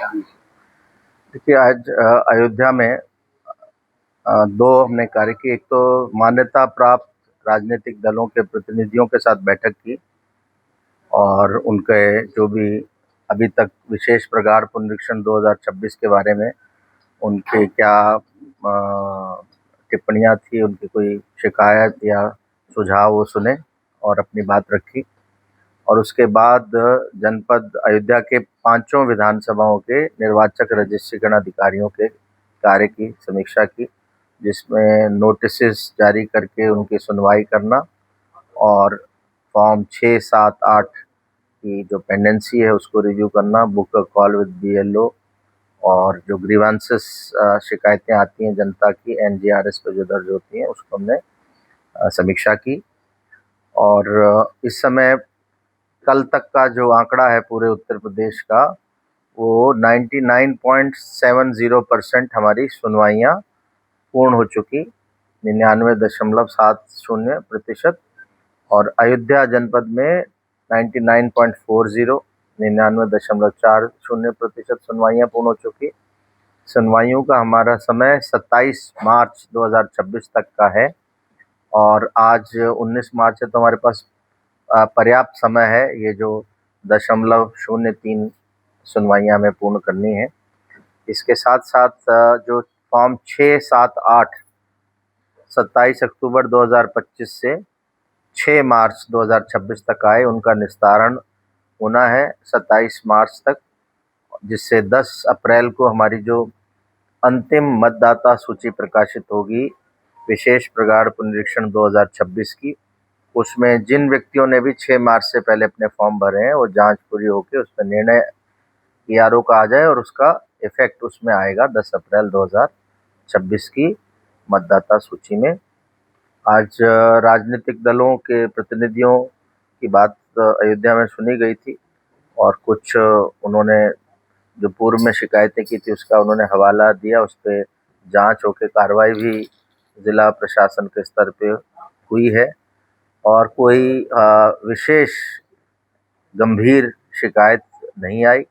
देखिए आज अयोध्या में दो हमने कार्य किए। एक तो मान्यता प्राप्त राजनीतिक दलों के प्रतिनिधियों के साथ बैठक की और उनके जो भी अभी तक विशेष प्रगाढ़ पुनरीक्षण 2026 के बारे में उनके क्या टिप्पणियां थी, उनकी कोई शिकायत या सुझाव वो सुने और अपनी बात रखी। और उसके बाद जनपद अयोध्या के पांचों विधानसभाओं के निर्वाचक रजिस्ट्रीकरण अधिकारियों के कार्य की समीक्षा की, जिसमें नोटिसेस जारी करके उनकी सुनवाई करना और फॉर्म 6, 7, 8 की जो पेंडेंसी है उसको रिव्यू करना, book a call with BLO और जो ग्रीवांसेस शिकायतें आती हैं जनता की एनजीआरएस पे जो दर्ज होती हैं उसको हमने समीक्षा की। और इस समय कल तक का जो आंकड़ा है पूरे उत्तर प्रदेश का, वो 99.70% हमारी सुनवाइयाँ पूर्ण हो चुकी, 99.70%। और अयोध्या जनपद में 99.40, 99.40% सुनवाइयाँ पूर्ण हो चुकी। सुनवाइयों का हमारा समय 27 मार्च 2026 तक का है और आज 19 मार्च है, तो हमारे पास पर्याप्त समय है ये जो 0.03 सुनवाइयाँ हमें पूर्ण करनी है। इसके साथ साथ जो फॉर्म 6, 7, 8 27 अक्टूबर 2025 से 6 मार्च 2026 तक आए, उनका निस्तारण होना है 27 मार्च तक, जिससे 10 अप्रैल को हमारी जो अंतिम मतदाता सूची प्रकाशित होगी विशेष प्रगाढ़ पुनरीक्षण 2026 की, उसमें जिन व्यक्तियों ने भी 6 मार्च से पहले अपने फॉर्म भरे हैं वो जांच पूरी होकर उस पर निर्णय ईआरओ का आ जाए और उसका इफेक्ट उसमें आएगा 10 अप्रैल 2026 की मतदाता सूची में। आज राजनीतिक दलों के प्रतिनिधियों की बात अयोध्या में सुनी गई थी और कुछ उन्होंने जो पूर्व में शिकायतें की थी उसका उन्होंने हवाला दिया, उस पर जाँच होकर कार्रवाई भी जिला प्रशासन के स्तर पे हुई है और कोई विशेष गंभीर शिकायत नहीं आई।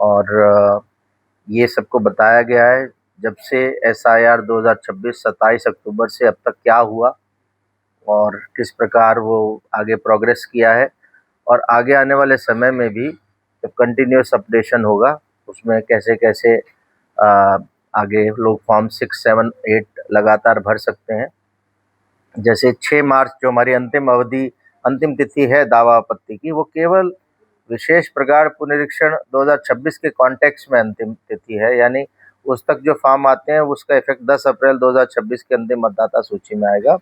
और ये सबको बताया गया है जब से एसआईआर 2026 27 अक्टूबर से अब तक क्या हुआ और किस प्रकार वो आगे प्रोग्रेस किया है, और आगे आने वाले समय में भी जब कंटिन्यूस अपडेशन होगा उसमें कैसे कैसे आगे लोग फॉर्म 6, 7, 8 लगातार भर सकते हैं। जैसे 6 मार्च जो हमारी अंतिम तिथि है दावा आपत्ति की, वो केवल विशेष प्रगाढ़ पुनरीक्षण 2026 के कॉन्टेक्स्ट में अंतिम तिथि है, यानी उस तक जो फॉर्म आते हैं उसका इफेक्ट 10 अप्रैल 2026 के अंतिम मतदाता सूची में आएगा।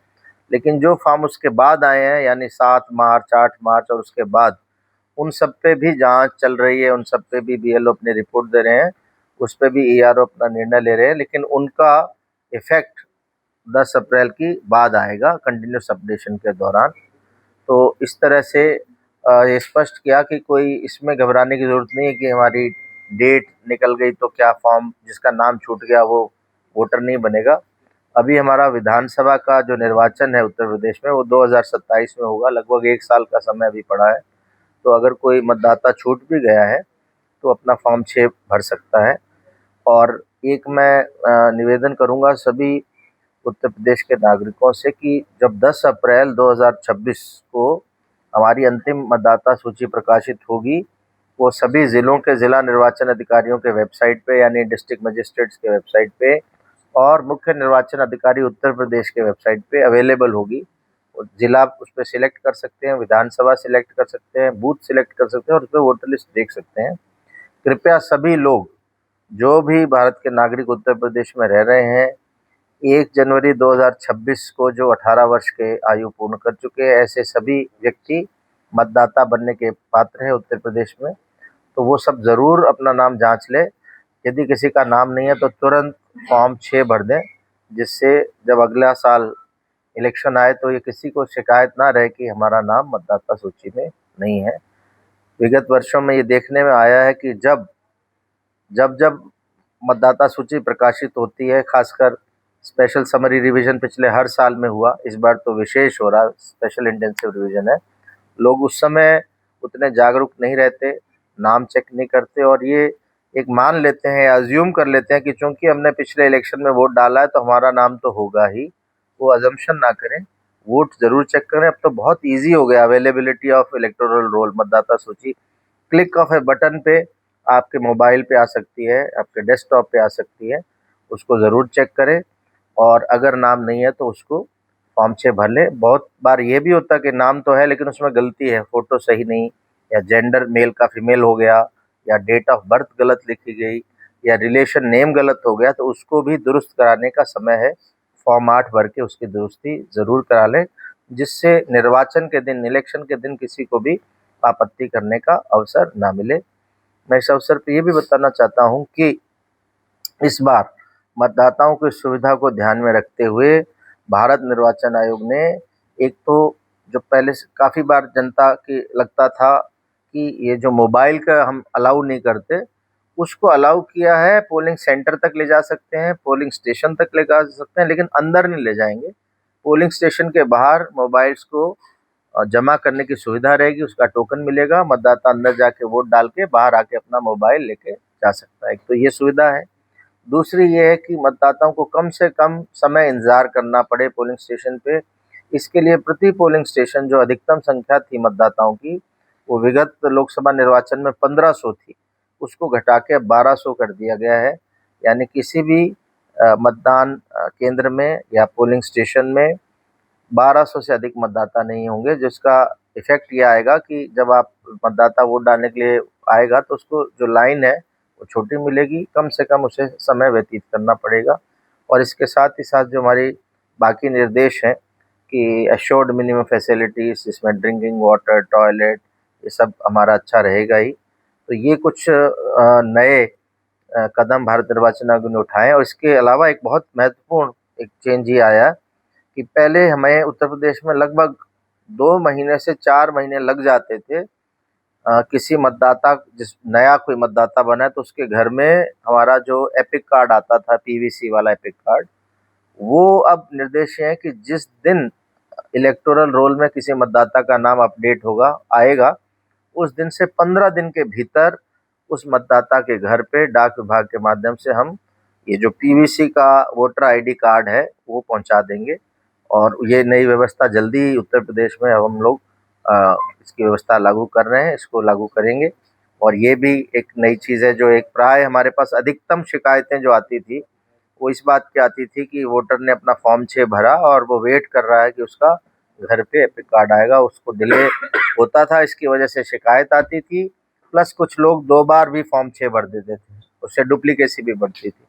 लेकिन जो फॉर्म उसके बाद आए हैं यानी 7 मार्च, 8 मार्च और उसके बाद, उन सब पे भी जांच चल रही है, उन सब पे भी बीएलओ अपनी रिपोर्ट दे रहे हैं, उस पे भी ईआरओ अपना निर्णय ले रहे हैं, लेकिन उनका इफेक्ट 10 अप्रैल की बाद आएगा कंटिन्यूस अपडेशन के दौरान। तो इस तरह से ये स्पष्ट किया कि कोई इसमें घबराने की ज़रूरत नहीं है कि हमारी डेट निकल गई तो क्या फॉर्म जिसका नाम छूट गया वो वोटर नहीं बनेगा। अभी हमारा विधानसभा का जो निर्वाचन है उत्तर प्रदेश में वो 2027 में होगा, लगभग 1 साल का समय अभी पड़ा है। तो अगर कोई मतदाता छूट भी गया है तो अपना फॉर्म 6 भर सकता है। और एक मैं निवेदन करूंगा सभी उत्तर प्रदेश के नागरिकों से कि जब 10 अप्रैल 2026 को हमारी अंतिम मतदाता सूची प्रकाशित होगी, वो सभी ज़िलों के ज़िला निर्वाचन अधिकारियों के वेबसाइट पे यानी डिस्ट्रिक्ट मजिस्ट्रेट्स के वेबसाइट पे और मुख्य निर्वाचन अधिकारी उत्तर प्रदेश के वेबसाइट पे अवेलेबल होगी। ज़िला उस पर सिलेक्ट कर सकते हैं, विधानसभा सिलेक्ट कर सकते हैं, बूथ सिलेक्ट कर सकते हैं और उस पर वोटर लिस्ट देख सकते हैं। कृपया सभी लोग जो भी भारत के नागरिक उत्तर प्रदेश में रह रहे हैं 1 जनवरी 2026 को जो 18 वर्ष के आयु पूर्ण कर चुके हैं, ऐसे सभी व्यक्ति मतदाता बनने के पात्र हैं उत्तर प्रदेश में, तो वो सब ज़रूर अपना नाम जांच लें। यदि किसी का नाम नहीं है तो तुरंत फॉर्म 6 भर दें, जिससे जब अगला साल इलेक्शन आए तो ये किसी को शिकायत ना रहे कि हमारा नाम मतदाता सूची में नहीं है। विगत वर्षों में ये देखने में आया है कि जब जब जब मतदाता सूची प्रकाशित होती है, खासकर स्पेशल समरी रिवीजन पिछले हर साल में हुआ, इस बार तो विशेष हो रहा, स्पेशल इंटेंसिव रिवीजन है, लोग उस समय उतने जागरूक नहीं रहते, नाम चेक नहीं करते और ये एक मान लेते हैं, अज्यूम कर लेते हैं कि चूंकि हमने पिछले इलेक्शन में वोट डाला है तो हमारा नाम तो होगा ही, वो अजम्पशन ना करें, वोट जरूर चेक करें। अब तो बहुत इजी हो गया अवेलेबिलिटी ऑफ इलेक्टोरल रोल, मतदाता सूची क्लिक ऑफ ए बटन पे आपके मोबाइल पे आ सकती है, आपके डेस्कटॉप पे आ सकती है, उसको ज़रूर चेक करें। और अगर नाम नहीं है तो उसको फॉर्म 6 भर लें। बहुत बार ये भी होता है कि नाम तो है लेकिन उसमें गलती है, फ़ोटो सही नहीं, या जेंडर मेल का फीमेल हो गया, या डेट ऑफ बर्थ गलत लिखी गई, या रिलेशन नेम गलत हो गया, तो उसको भी दुरुस्त कराने का समय है। फॉर्म 8 भर के उसकी दुरुस्ती ज़रूर करा लें, जिससे निर्वाचन के दिन, इलेक्शन के दिन किसी को भी आपत्ति करने का अवसर ना मिले। मैं इस अवसर पे ये भी बताना चाहता हूँ कि इस बार मतदाताओं की सुविधा को ध्यान में रखते हुए भारत निर्वाचन आयोग ने एक तो जो पहले से काफ़ी बार जनता की लगता था कि ये जो मोबाइल का हम अलाउ नहीं करते, उसको अलाउ किया है। पोलिंग सेंटर तक ले जा सकते हैं, पोलिंग स्टेशन तक ले जा सकते हैं, लेकिन अंदर नहीं ले जाएंगे। पोलिंग स्टेशन के बाहर मोबाइल्स को जमा करने की सुविधा रहेगी, उसका टोकन मिलेगा, मतदाता अंदर जाके वोट डाल के बाहर आके अपना मोबाइल लेके जा सकता है। एक तो ये सुविधा है। दूसरी ये है कि मतदाताओं को कम से कम समय इंतज़ार करना पड़े पोलिंग स्टेशन पे। इसके लिए प्रति पोलिंग स्टेशन जो अधिकतम संख्या थी मतदाताओं की, वो विगत लोकसभा निर्वाचन में 1500 थी, उसको घटा के अब 1200 कर दिया गया है। यानी किसी भी मतदान केंद्र में या पोलिंग स्टेशन में 1200 से अधिक मतदाता नहीं होंगे, जिसका इफ़ेक्ट ये आएगा कि जब आप मतदाता वोट डालने के लिए आएगा तो उसको जो लाइन है वो छोटी मिलेगी, कम से कम उसे समय व्यतीत करना पड़ेगा। और इसके साथ ही साथ जो हमारी बाकी निर्देश हैं कि एश्योर्ड मिनिमम फैसिलिटीज़, जिसमें ड्रिंकिंग वाटर, टॉयलेट, ये सब हमारा अच्छा रहेगा ही। तो ये कुछ नए कदम भारत निर्वाचन आयोग ने उठाए। और इसके अलावा एक बहुत महत्वपूर्ण एक चेंज ये आया कि पहले हमें उत्तर प्रदेश में लगभग 2 महीने से 4 महीने लग जाते थे किसी मतदाता, जिस नया कोई मतदाता बना है तो उसके घर में हमारा जो एपिक कार्ड आता था, पीवीसी वाला एपिक कार्ड, वो अब निर्देश ये है कि जिस दिन इलेक्टोरल रोल में किसी मतदाता का नाम अपडेट होगा, आएगा, उस दिन से 15 दिन के भीतर उस मतदाता के घर पे डाक विभाग के माध्यम से हम ये जो पीवीसी का वोटर आईडी कार्ड है वो पहुंचा देंगे। और ये नई व्यवस्था जल्दी ही उत्तर प्रदेश में अब हम लोग इसकी व्यवस्था लागू कर रहे हैं, इसको लागू करेंगे। और ये भी एक नई चीज़ है। जो एक प्राय हमारे पास अधिकतम शिकायतें जो आती थी, वो इस बात की आती थी कि वोटर ने अपना फॉर्म 6 भरा और वो वेट कर रहा है कि उसका घर पे एपिक कार्ड आएगा, उसको डिले होता था, इसकी वजह से शिकायत आती थी। प्लस कुछ लोग 2 बार भी फॉर्म 6 भर देते थे, उससे डुप्लीकेसी भी बढ़ती थी।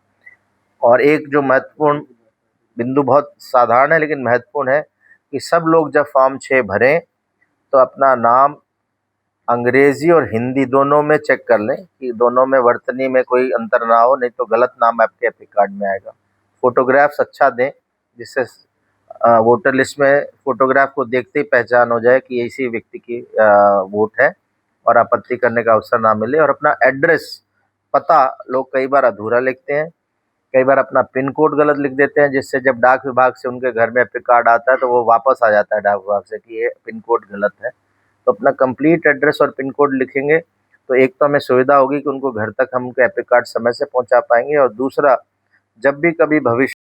और एक जो महत्वपूर्ण बिंदु, बहुत साधारण है लेकिन महत्वपूर्ण है, कि सब लोग जब फॉर्म 6 भरें तो अपना नाम अंग्रेजी और हिंदी दोनों में चेक कर लें कि दोनों में वर्तनी में कोई अंतर ना हो, नहीं तो गलत नाम आपके एपिक कार्ड में आएगा। फोटोग्राफ्स अच्छा दें, जिससे वोटर लिस्ट में फोटोग्राफ को देखते ही पहचान हो जाए कि इसी व्यक्ति की वोट है, और आपत्ति करने का अवसर ना मिले। और अपना एड्रेस, पता लोग कई बार अधूरा लिखते हैं, कई बार अपना पिन कोड गलत लिख देते हैं, जिससे जब डाक विभाग से उनके घर में एपिक कार्ड आता है तो वो वापस आ जाता है डाक विभाग से कि ये पिन कोड गलत है। तो अपना कंप्लीट एड्रेस और पिन कोड लिखेंगे तो एक तो हमें सुविधा होगी कि उनको घर तक हम उनके एपिक कार्ड समय से पहुंचा पाएंगे, और दूसरा, जब भी कभी भविष्य